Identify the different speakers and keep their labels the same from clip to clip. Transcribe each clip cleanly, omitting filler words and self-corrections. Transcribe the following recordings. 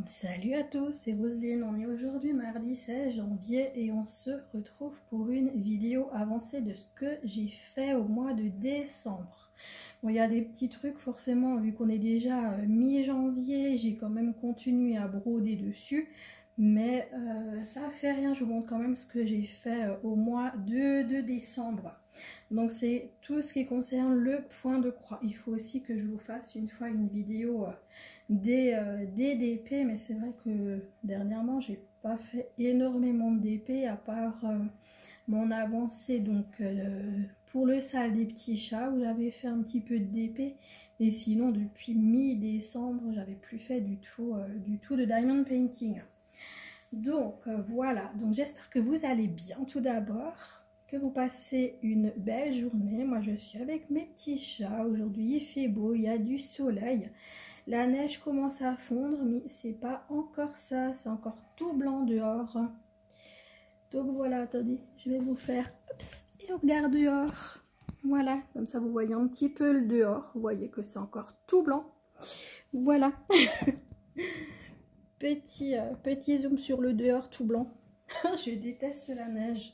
Speaker 1: Salut à tous, c'est Roselyne. On est aujourd'hui mardi 16 janvier et on se retrouve pour une vidéo avancée de ce que j'ai fait au mois de décembre. Bon, il y a des petits trucs forcément, vu qu'on est déjà mi-janvier, j'ai quand même continué à broder dessus. Mais ça fait rien, je vous montre quand même ce que j'ai fait au mois de décembre. Donc c'est tout ce qui concerne le point de croix. Il faut aussi que je vous fasse une fois une vidéo des DP, mais c'est vrai que dernièrement j'ai pas fait énormément de DP à part mon avancée donc pour le salle des petits chats où j'avais fait un petit peu de DP, et sinon depuis mi-décembre j'avais plus fait du tout de diamond painting. Donc voilà, donc j'espère que vous allez bien tout d'abord, que vous passez une belle journée. Moi je suis avec mes petits chats, aujourd'hui il fait beau, il y a du soleil, la neige commence à fondre mais c'est pas encore ça, c'est encore tout blanc dehors. Donc voilà, attendez, je vais vous faire, oups, et on regarde dehors, voilà, comme ça vous voyez un petit peu le dehors, vous voyez que c'est encore tout blanc, voilà. Petit zoom sur le dehors tout blanc. Je déteste la neige,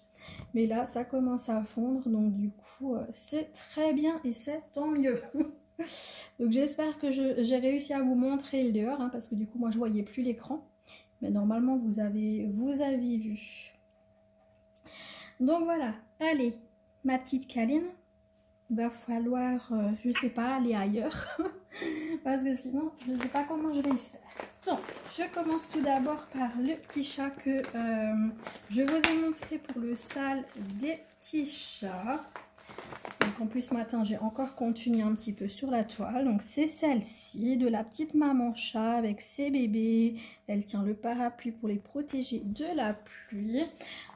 Speaker 1: mais là ça commence à fondre, donc du coup c'est très bien et c'est tant mieux. Donc j'espère que j'ai réussi à vous montrer le dehors, hein, parce que du coup moi je voyais plus l'écran, mais normalement vous avez vu. Donc voilà, allez ma petite câline, il va falloir je sais pas, aller ailleurs parce que sinon je ne sais pas comment je vais le faire. Donc je commence tout d'abord par le petit chat que je vous ai montré pour le salle des petits chats. Donc en plus ce matin j'ai encore continué un petit peu sur la toile. Donc c'est celle-ci de la petite maman chat avec ses bébés. Elle tient le parapluie pour les protéger de la pluie.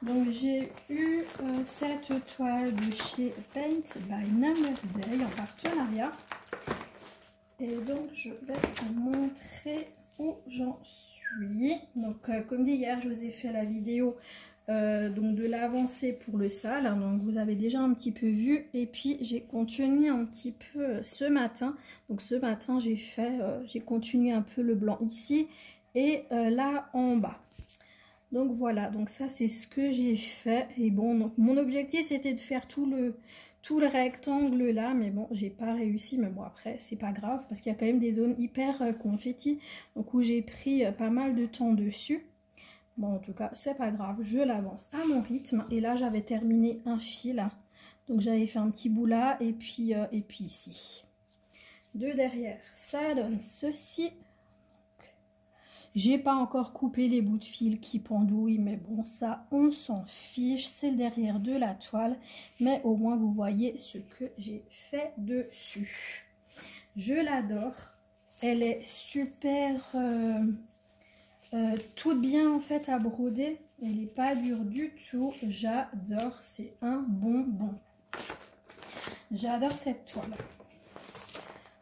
Speaker 1: Donc j'ai eu cette toile de chez Paint by Number Day en partenariat. Et donc je vais vous montrer où j'en suis. Donc comme dit hier, je vous ai fait la vidéo donc de l'avancée pour le salle, donc vous avez déjà un petit peu vu, et puis j'ai continué un petit peu ce matin. Donc ce matin j'ai continué un peu le blanc ici et là en bas. Donc voilà, donc ça c'est ce que j'ai fait. Et bon, donc mon objectif c'était de faire tout le rectangle là, mais bon j'ai pas réussi, mais bon après c'est pas grave parce qu'il y a quand même des zones hyper confetti, donc où j'ai pris pas mal de temps dessus. Bon en tout cas c'est pas grave, je l'avance à mon rythme. Et là j'avais terminé un fil, donc j'avais fait un petit bout là et puis ici de derrière ça donne ceci. J'ai pas encore coupé les bouts de fil qui pendouillent, mais bon ça on s'en fiche, c'est le derrière de la toile, mais au moins vous voyez ce que j'ai fait dessus. Je l'adore, elle est super toute bien en fait à broder, elle n'est pas dure du tout, j'adore, c'est un bonbon. J'adore cette toile.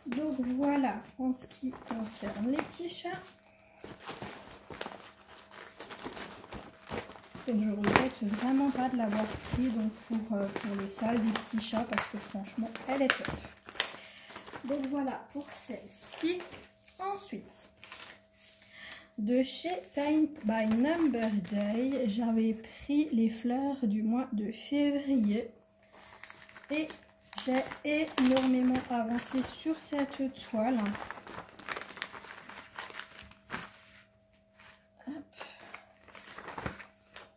Speaker 1: Donc voilà en ce qui concerne les petits chats. Donc je regrette vraiment pas de l'avoir pris donc pour le salle des petits chats, parce que franchement elle est top. Donc voilà pour celle-ci. Ensuite de chez Paint by Number Day, j'avais pris les fleurs du mois de février et j'ai énormément avancé sur cette toile.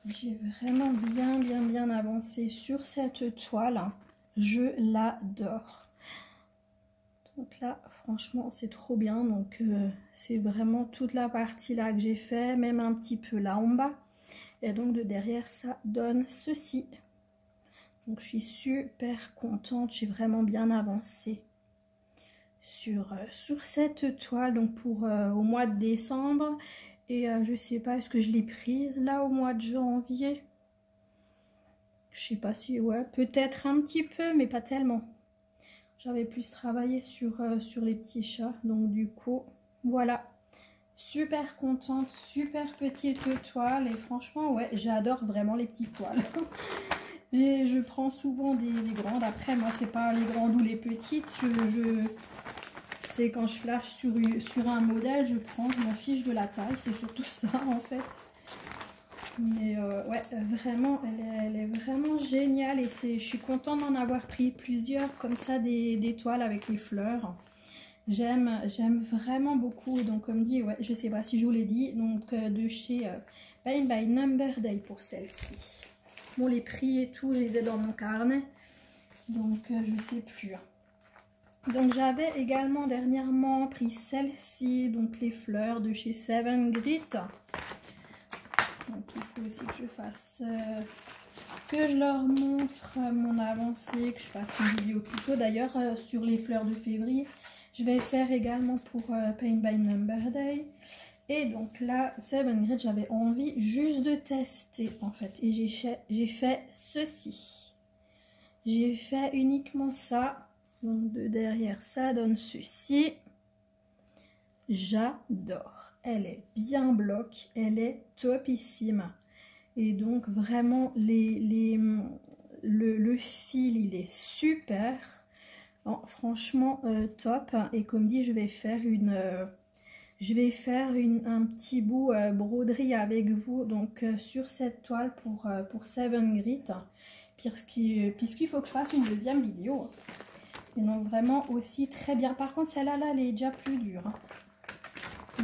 Speaker 1: J'ai vraiment bien avancé sur cette toile, je l'adore. Donc là franchement c'est trop bien, donc c'est vraiment toute la partie là que j'ai fait, même un petit peu là en bas, et donc de derrière ça donne ceci. Donc je suis super contente, j'ai vraiment bien avancé sur cette toile donc pour au mois de décembre. Et je sais pas, est-ce que je l'ai prise là au mois de janvier? Je sais pas si, ouais, peut-être un petit peu, mais pas tellement. J'avais plus travaillé sur les petits chats, donc du coup, voilà. Super contente, super petite toile, et franchement, ouais, j'adore vraiment les petites toiles. Et je prends souvent des grandes, après, moi, c'est pas les grandes ou les petites, c'est quand je flash sur un modèle, je m'en fiche de la taille, c'est surtout ça en fait. Mais ouais, vraiment, elle est vraiment géniale et je suis contente d'en avoir pris plusieurs comme ça, des toiles avec les fleurs. J'aime vraiment beaucoup. Donc comme dit, ouais, je sais pas si je vous l'ai dit, donc de chez Paint by Number Day pour celle-ci. Bon, les prix et tout, je les ai dans mon carnet, donc je sais plus. Donc j'avais également dernièrement pris celle-ci, donc les fleurs de chez Seven Grit. Donc il faut aussi que je fasse, que je leur montre mon avancée, que je fasse une vidéo plus tôt. D'ailleurs sur les fleurs de février, je vais faire également pour Paint by Number Day. Et donc là, Seven Grit, j'avais envie juste de tester en fait. Et j'ai fait ceci. J'ai fait uniquement ça. Donc de derrière, ça donne ceci. J'adore. Elle est bien bloc, elle est topissime. Et donc vraiment, le fil, il est super. Oh, franchement, top. Et comme dit, je vais faire un petit bout broderie avec vous. Donc sur cette toile pour Seven Grit. Puisqu'il faut que je fasse une deuxième vidéo. Et donc vraiment aussi très bien. Par contre celle-là, elle est déjà plus dure. Hein.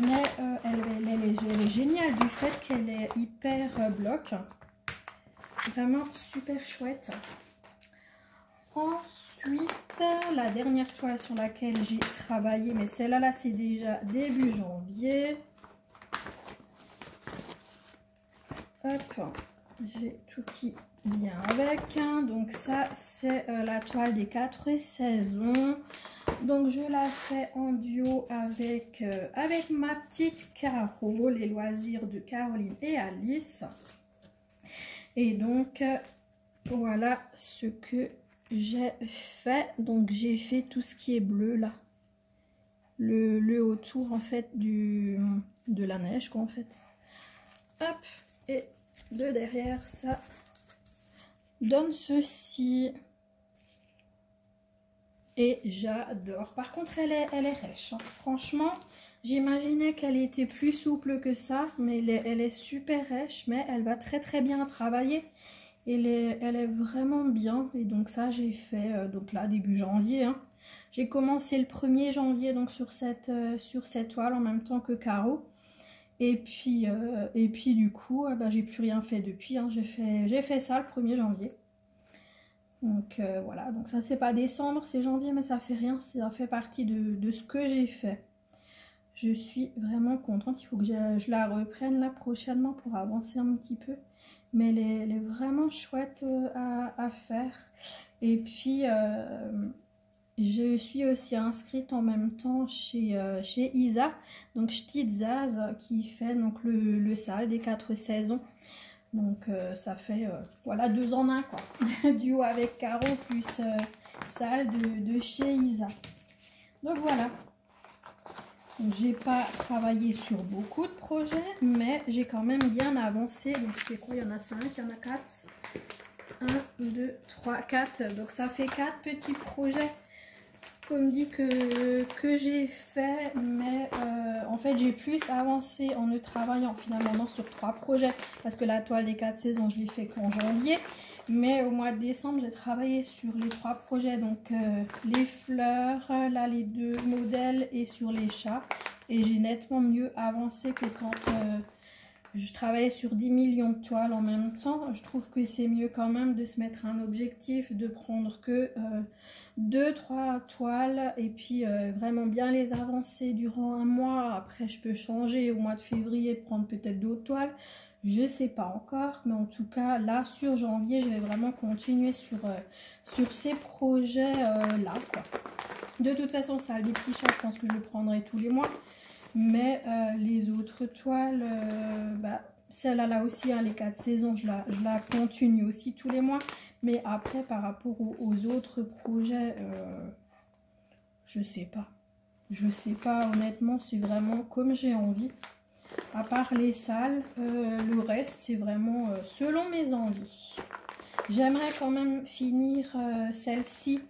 Speaker 1: Mais elle est géniale du fait qu'elle est hyper bloc. Vraiment super chouette. Ensuite, la dernière toile sur laquelle j'ai travaillé. Mais celle-là, c'est déjà début janvier. Hop, j'ai tout qui vient avec. Donc ça, c'est la toile des 4 saisons. Donc je la fais en duo avec ma petite Caro, les loisirs de Caroline et Alice. Et donc voilà ce que j'ai fait. Donc j'ai fait tout ce qui est bleu là, le autour en fait de la neige quoi en fait. Hop, et de derrière ça donne ceci. Et j'adore. Par contre, elle est rêche. Hein. Franchement, j'imaginais qu'elle était plus souple que ça. Mais elle est super rêche. Mais elle va très très bien travailler. Elle est vraiment bien. Et donc ça, j'ai fait donc là, début janvier. Hein. J'ai commencé le 1er janvier donc sur cette toile en même temps que Caro. Et puis du coup, bah, j'ai plus rien fait depuis. Hein. J'ai fait ça le 1er janvier. Donc voilà, donc ça c'est pas décembre, c'est janvier, mais ça fait rien, ça fait partie de ce que j'ai fait. Je suis vraiment contente, il faut que je la reprenne là prochainement pour avancer un petit peu. Mais elle est vraiment chouette à faire. Et puis je suis aussi inscrite en même temps chez Isa, donc Stitzaz, qui fait donc le sale des 4 saisons. Donc ça fait voilà 2 en 1 quoi. Duo avec Caro plus salle de chez Isa. Donc voilà. J'ai pas travaillé sur beaucoup de projets, mais j'ai quand même bien avancé. Donc c'est quoi? Il y en a 5, il y en a 4. 1, 2, 3, 4. Donc ça fait 4 petits projets. Comme dit que j'ai fait, mais en fait j'ai plus avancé en ne travaillant finalement sur 3 projets parce que la toile des 4 saisons je l'ai fait qu'en janvier, mais au mois de décembre j'ai travaillé sur les 3 projets, donc les fleurs, là les 2 modèles et sur les chats, et j'ai nettement mieux avancé que quand je travaillais sur 10 millions de toiles en même temps. Je trouve que c'est mieux quand même de se mettre un objectif, de prendre que 2-3 toiles et puis vraiment bien les avancer durant un mois. Après je peux changer au mois de février, prendre peut-être d'autres toiles, je sais pas encore, mais en tout cas là sur janvier je vais vraiment continuer sur ces projets là quoi. De toute façon ça, les petits chats je pense que je le prendrai tous les mois, mais les autres toiles, bah, celle-là là aussi, hein, les 4 saisons, je la continue aussi tous les mois. Mais après, par rapport aux autres projets, je sais pas. Je sais pas, honnêtement, c'est vraiment comme j'ai envie. À part les salles, le reste, c'est vraiment selon mes envies. J'aimerais quand même finir celle-ci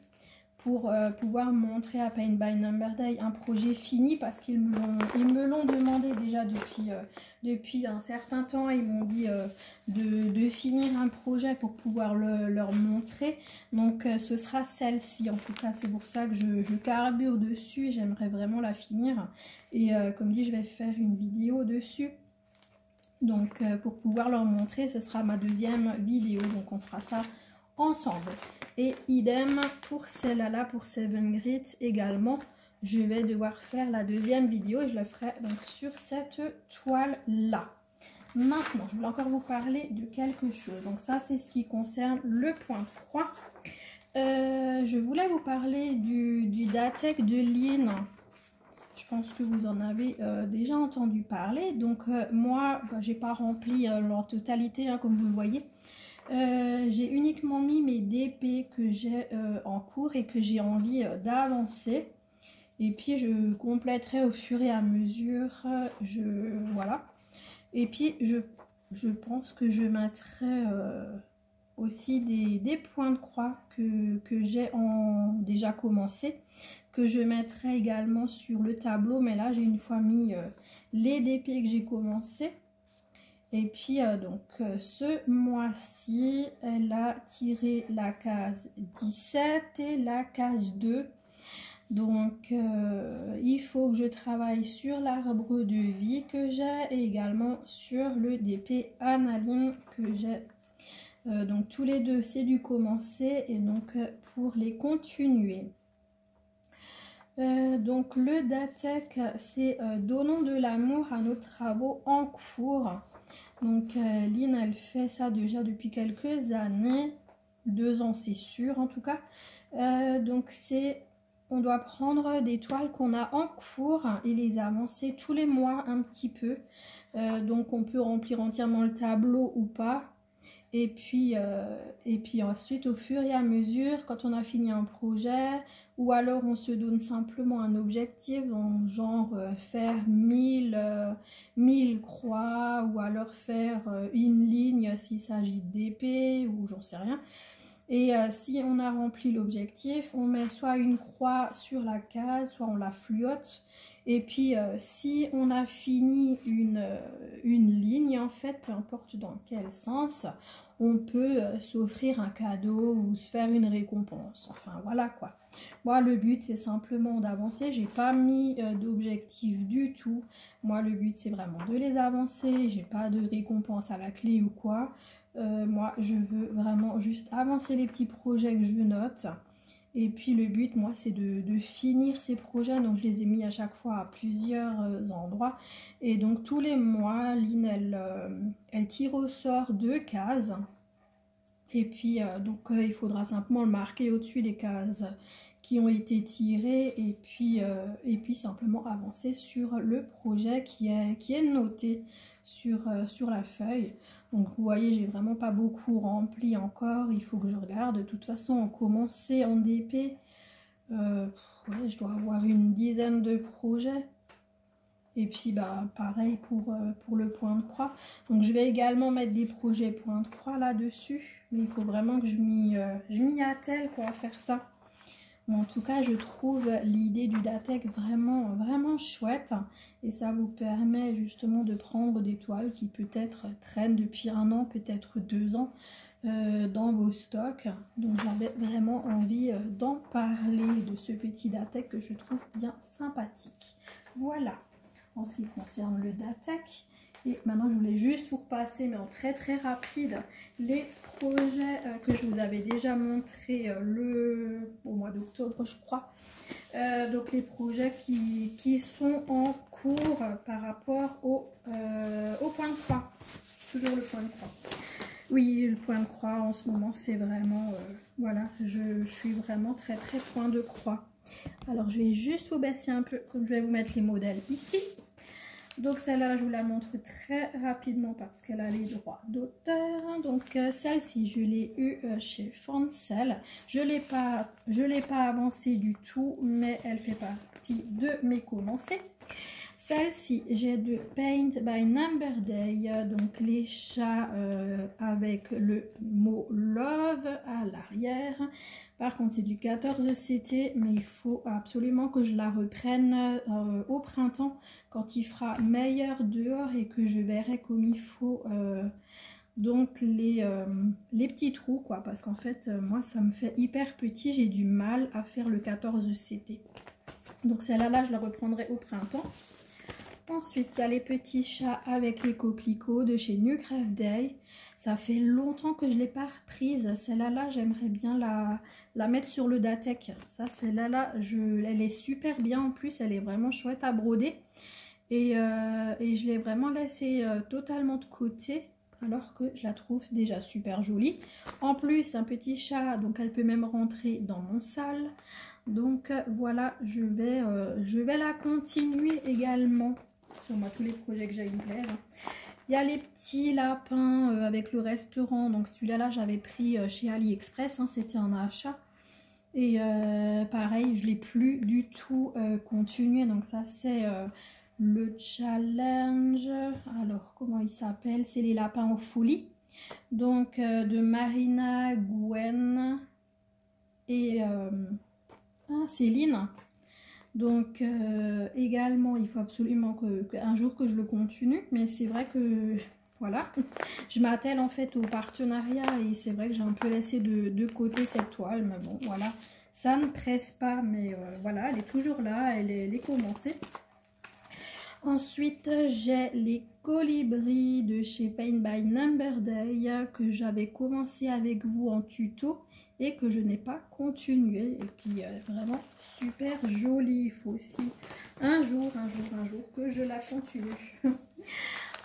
Speaker 1: pour pouvoir montrer à Paint by Number Day un projet fini, parce qu'ils me l'ont demandé déjà depuis un certain temps. Ils m'ont dit de finir un projet pour pouvoir leur montrer. Donc ce sera celle-ci. En tout cas, c'est pour ça que je carbure dessus. J'aimerais vraiment la finir. Et comme dit, je vais faire une vidéo dessus. Donc pour pouvoir leur montrer, ce sera ma deuxième vidéo. Donc on fera ça ensemble. Et idem pour celle-là, pour Seven Grit également. Je vais devoir faire la deuxième vidéo et je la ferai donc sur cette toile-là. Maintenant, je voulais encore vous parler de quelque chose. Donc ça, c'est ce qui concerne le point 3. Je voulais vous parler du Datek de Lynn. Je pense que vous en avez déjà entendu parler. Donc moi, j'ai pas rempli leur totalité, hein, comme vous le voyez. J'ai uniquement mis mes DP que j'ai en cours et que j'ai envie d'avancer. Et puis je compléterai au fur et à mesure. Voilà. Et puis je pense que je mettrai aussi des points de croix que j'ai déjà commencé, que je mettrai également sur le tableau. Mais là j'ai une fois mis les DP que j'ai commencé. Et puis donc ce mois-ci, elle a tiré la case 17 et la case 2. Donc il faut que je travaille sur l'arbre de vie que j'ai et également sur le DP analine que j'ai. Donc tous les deux, c'est du commencer et donc pour les continuer. Donc le Datek, c'est donnons de l'amour à nos travaux en cours. Donc Lynn, elle fait ça déjà depuis quelques années, 2 ans c'est sûr en tout cas. Donc on doit prendre des toiles qu'on a en cours et les avancer tous les mois un petit peu. Donc on peut remplir entièrement le tableau ou pas. Et puis ensuite, au fur et à mesure, quand on a fini un projet, ou alors on se donne simplement un objectif, donc genre faire 1000 croix, ou alors faire une ligne s'il s'agit d'épée, ou j'en sais rien. Et si on a rempli l'objectif, on met soit une croix sur la case, soit on la fluote. Et puis si on a fini une ligne, en fait, peu importe dans quel sens, on peut s'offrir un cadeau ou se faire une récompense. Enfin voilà quoi. Moi le but c'est simplement d'avancer. J'ai pas mis d'objectif du tout. Moi le but c'est vraiment de les avancer. J'ai pas de récompense à la clé ou quoi. Moi je veux vraiment juste avancer les petits projets que je note. Et puis le but, moi, c'est de finir ces projets. Donc, je les ai mis à chaque fois à plusieurs endroits. Et donc, tous les mois, Lynn, elle tire au sort 2 cases. Et puis, il faudra simplement le marquer au-dessus des cases qui ont été tirées. Et puis simplement avancer sur le projet qui est noté sur la feuille. Donc vous voyez, j'ai vraiment pas beaucoup rempli encore, il faut que je regarde. De toute façon, on commençait en DP, ouais, je dois avoir une dizaine de projets. Et puis bah pareil pour le point de croix. Donc je vais également mettre des projets point de croix là-dessus. Mais il faut vraiment que je m'y attelle quoi, à faire ça. Mais en tout cas, je trouve l'idée du Datek vraiment, vraiment chouette. Et ça vous permet justement de prendre des toiles qui peut-être traînent depuis 1 an, peut-être 2 ans dans vos stocks. Donc j'avais vraiment envie d'en parler de ce petit Datek que je trouve bien sympathique. Voilà, en ce qui concerne le Datek. Et maintenant, je voulais juste vous repasser, mais en très très rapide, les projets que je vous avais déjà montré au mois d'octobre, je crois. Donc les projets qui sont en cours par rapport au point de croix. Toujours le point de croix. Oui, le point de croix en ce moment, c'est vraiment... voilà, je suis vraiment très très point de croix. Alors, je vais juste vous baisser un peu, comme je vais vous mettre les modèles ici. Donc celle-là, je vous la montre très rapidement parce qu'elle a les droits d'auteur. Donc celle-ci, je l'ai eue chez Fancel. Je l'ai pas avancée du tout, mais elle fait partie de mes commencés. Celle-ci, j'ai de Paint by Number Day, donc les chats avec le mot Love à l'arrière. Par contre, c'est du 14 CT, mais il faut absolument que je la reprenne au printemps, quand il fera meilleur dehors et que je verrai comme il faut donc les petits trous, quoi. Parce qu'en fait, moi, ça me fait hyper petit, j'ai du mal à faire le 14 CT. Donc celle-là, je la reprendrai au printemps. Ensuite, il y a les petits chats avec les coquelicots de chez New Craft Day. Ça fait longtemps que je ne l'ai pas reprise. Celle-là, j'aimerais bien la mettre sur le Datek. Ça, celle-là, elle est super bien en plus. Elle est vraiment chouette à broder. Et je l'ai vraiment laissée totalement de côté. Alors que je la trouve déjà super jolie. En plus, un petit chat, donc elle peut même rentrer dans mon salle. Donc voilà, je vais la continuer également. Sur moi, tous les projets que j'ai me plaisent. Il y a les petits lapins avec le restaurant. Donc celui-là, j'avais pris chez AliExpress. Hein, c'était un achat. Et pareil, je ne l'ai plus du tout continué. Donc ça, c'est le challenge. Alors, comment il s'appelle? C'est les lapins en folie. Donc de Marina, Gwen et Céline. Donc également, il faut absolument qu'un jour que je le continue, mais c'est vrai que voilà, je m'attelle en fait au partenariat et c'est vrai que j'ai un peu laissé de côté cette toile, mais bon voilà, ça ne presse pas, mais voilà, elle est toujours là, elle est commencée. Ensuite, j'ai les colibris de chez Paint by Number Day que j'avais commencé avec vous en tuto et que je n'ai pas continué et qui est vraiment super jolie. Il faut aussi un jour que je la continue.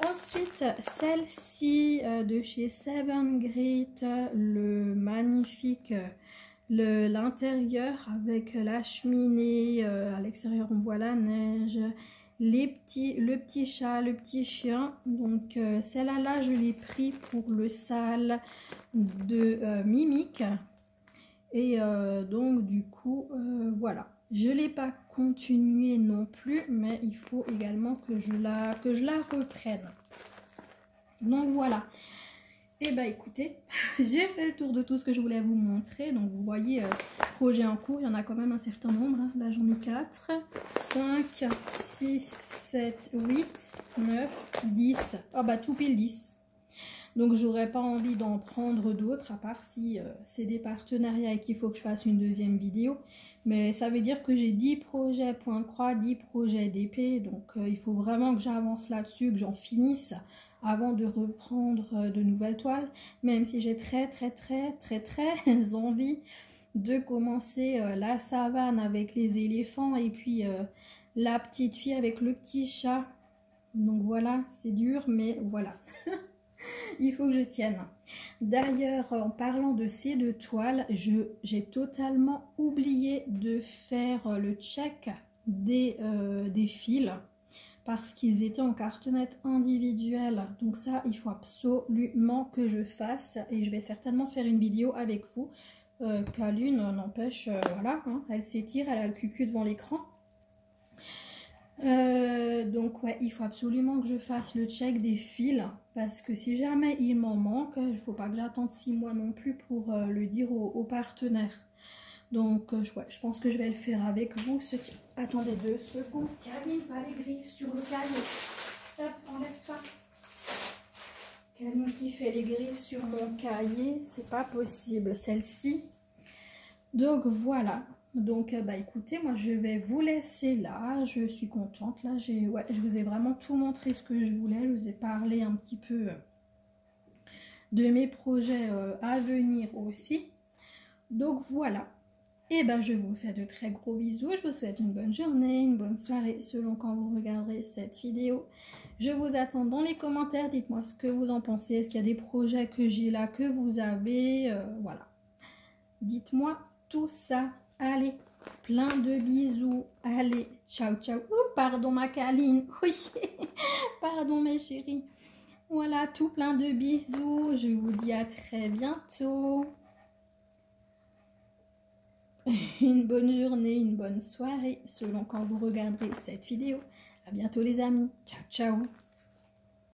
Speaker 1: Ensuite, celle-ci de chez Seven Grit, le magnifique, l'intérieur avec la cheminée, à l'extérieur on voit la neige, le petit chat, le petit chien. Donc celle-là, je l'ai pris pour le sale de Mimic. Et donc du coup, voilà. Je ne l'ai pas continué non plus, mais il faut également que je la reprenne. Donc voilà. Et bah écoutez, j'ai fait le tour de tout ce que je voulais vous montrer. Donc vous voyez, projet en cours, il y en a quand même un certain nombre. Hein. Là j'en ai 4, 5, 6, 7, 8, 9, 10. Ah bah tout pile 10. Donc j'aurais pas envie d'en prendre d'autres, à part si c'est des partenariats et qu'il faut que je fasse une deuxième vidéo. Mais ça veut dire que j'ai 10 projets point croix, 10 projets d'épée. Donc il faut vraiment que j'avance là-dessus, que j'en finisse avant de reprendre de nouvelles toiles. Même si j'ai très envie de commencer la savane avec les éléphants et puis la petite fille avec le petit chat. Donc voilà, c'est dur, mais voilà. Il faut que je tienne. D'ailleurs, en parlant de ces deux toiles, j'ai totalement oublié de faire le check des fils parce qu'ils étaient en cartonnette individuelle. Donc ça, il faut absolument que je fasse et je vais certainement faire une vidéo avec vous. Qu'Alune n'empêche, voilà, hein, elle s'étire, elle a le cucu devant l'écran. Donc ouais, il faut absolument que je fasse le check des fils parce que si jamais il m'en manque, il ne faut pas que j'attende 6 mois non plus pour le dire aux partenaires. Donc ouais, je pense que je vais le faire avec vous. Attendez 2 secondes. Camille, pas les griffes sur le cahier. Hop, enlève ça. Camille qui fait les griffes sur mon cahier, c'est pas possible. Celle-ci. Donc voilà. Donc bah écoutez, moi je vais vous laisser là, je suis contente là, ouais, je vous ai vraiment tout montré ce que je voulais, je vous ai parlé un petit peu de mes projets à venir aussi. Donc voilà, et ben je vous fais de très gros bisous, je vous souhaite une bonne journée, une bonne soirée selon quand vous regarderez cette vidéo. Je vous attends dans les commentaires, dites-moi ce que vous en pensez, est-ce qu'il y a des projets que j'ai là que vous avez, voilà. Dites-moi tout ça. Allez, plein de bisous. Allez, ciao, ciao. Oh, pardon ma câline. Oui, pardon mes chéris. Voilà, tout plein de bisous. Je vous dis à très bientôt. Une bonne journée, une bonne soirée, selon quand vous regarderez cette vidéo. À bientôt les amis. Ciao, ciao.